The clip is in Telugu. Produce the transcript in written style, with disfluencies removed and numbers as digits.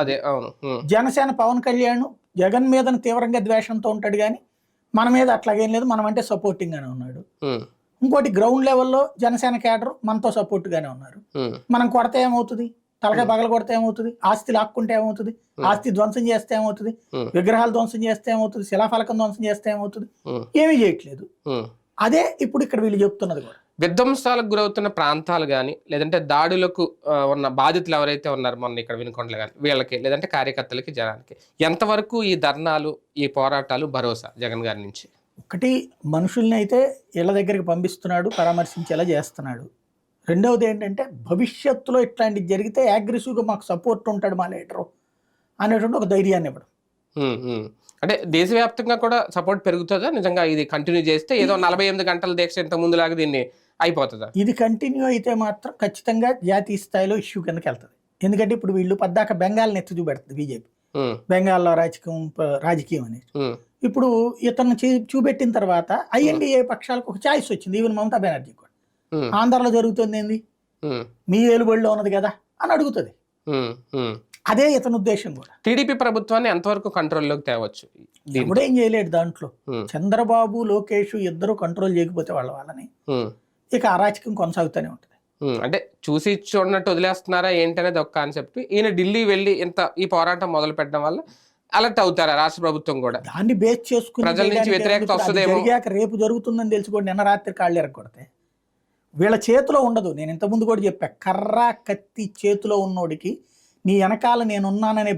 అదే అవును. జనసేన పవన్ కళ్యాణ్ జగన్ మీద తీవ్రంగా ద్వేషంతో ఉంటాడు కానీ మన మీద అట్లాగేం లేదు, మనం అంటే సపోర్టింగ్ గానే ఉన్నాడు. ఇంకోటి గ్రౌండ్ లెవెల్లో జనసేన కేడర్ మనతో సపోర్ట్ గానే ఉన్నారు. మనం కొడితే ఏమవుతుంది, తలకాయ పగల కొడితే ఏమవుతుంది, ఆస్తి లాక్కుంటే ఏమవుతుంది, ఆస్తి ధ్వంసం చేస్తే ఏమవుతుంది, విగ్రహాలు ధ్వంసం చేస్తే ఏమవుతుంది, శిలాఫలకం ధ్వంసం చేస్తే ఏమవుతుంది, ఏమీ చేయట్లేదు. అదే ఇప్పుడు ఇక్కడ వీళ్ళు చెప్తున్నది కూడా. విధ్వంసాలకు గురవుతున్న ప్రాంతాలు కానీ లేదంటే దాడులకు ఉన్న బాధితులు ఎవరైతే ఉన్నారో మొన్న ఇక్కడ వినుకొండలు కానీ వీళ్ళకి లేదంటే కార్యకర్తలకి జనానికి ఎంతవరకు ఈ ధర్నాలు ఈ పోరాటాలు భరోసా జగన్ గారి నుంచి? ఒకటి, మనుషుల్ని అయితే ఇళ్ళ దగ్గరికి పంపిస్తున్నాడు, పరామర్శించేలా చేస్తున్నాడు. రెండవది ఏంటంటే భవిష్యత్తులో ఇట్లాంటివి జరిగితే అగ్రెసివ్గా మాకు సపోర్ట్ ఉంటాడు మా లీడరు అనేటువంటి ఒక ధైర్యాన్ని ఇవ్వడం. అంటే దేశవ్యాప్తంగా కూడా సపోర్ట్ పెరుగుతుందా నిజంగా ఇది కంటిన్యూ చేస్తే? ఏదో 48 గంటల దీక్ష ఇంత ముందులాగా దీన్ని అయిపోతుందా? ఇది కంటిన్యూ అయితే మాత్రం ఖచ్చితంగా జాతీయ స్థాయిలో ఇష్యూ కిందకి వెళ్తుంది. ఎందుకంటే ఇప్పుడు వీళ్ళు పద్దాక బెంగాల్ని ఎత్తి చూపెడుతుంది బీజేపీ, బెంగాల్లో రాజకీయం అనేది. ఇప్పుడు ఇతను చూపెట్టిన తర్వాత ఐఎన్డీఏ పక్షాలకు ఒక ఛాయిస్ వచ్చింది, ఈవెన్ మమతా బెనర్జీ కూడా. ఆంధ్రలో జరుగుతుంది ఏంది, మీ ఏలుబడిలో ఉన్నది కదా అని అడుగుతుంది. అదే ఇతని ఉద్దేశం కూడా. టీడీపీ ప్రభుత్వాన్ని ఎంతవరకు కంట్రోల్లోకి తేవచ్చు? ఇప్పుడు ఏం చేయలేడు దాంట్లో. చంద్రబాబు లోకేష్ ఇద్దరు కంట్రోల్ చేయకపోతే వాళ్ళని ఇక అరాచకం కొనసాగుతూనే ఉంటుంది. అంటే చూసి చూడనట్టు వదిలేస్తున్నారా ఏంటనేది ఒక కాన్సెప్ట్. ఈయన ఢిల్లీ వెళ్ళి ఈ పోరాటం మొదలు పెట్టడం వల్ల అలర్ట్ అవుతారా రాష్ట్ర ప్రభుత్వం కూడా? దాన్ని బేస్ చేసుకుని ప్రజల నుంచి వ్యతిరేకత వస్తుందేమో. జరిగాక రేపు జరుగుతుందని తెలుసుకోండి, నిన్న రాత్రి కాళ్ళు ఎరగొడితే వీళ్ళ చేతిలో ఉండదు. నేను ఇంతకుముందు కూడా చెప్పా, కర్ర కత్తి చేతిలో ఉన్నోడికి నీ వెనకాల నేనున్నాననే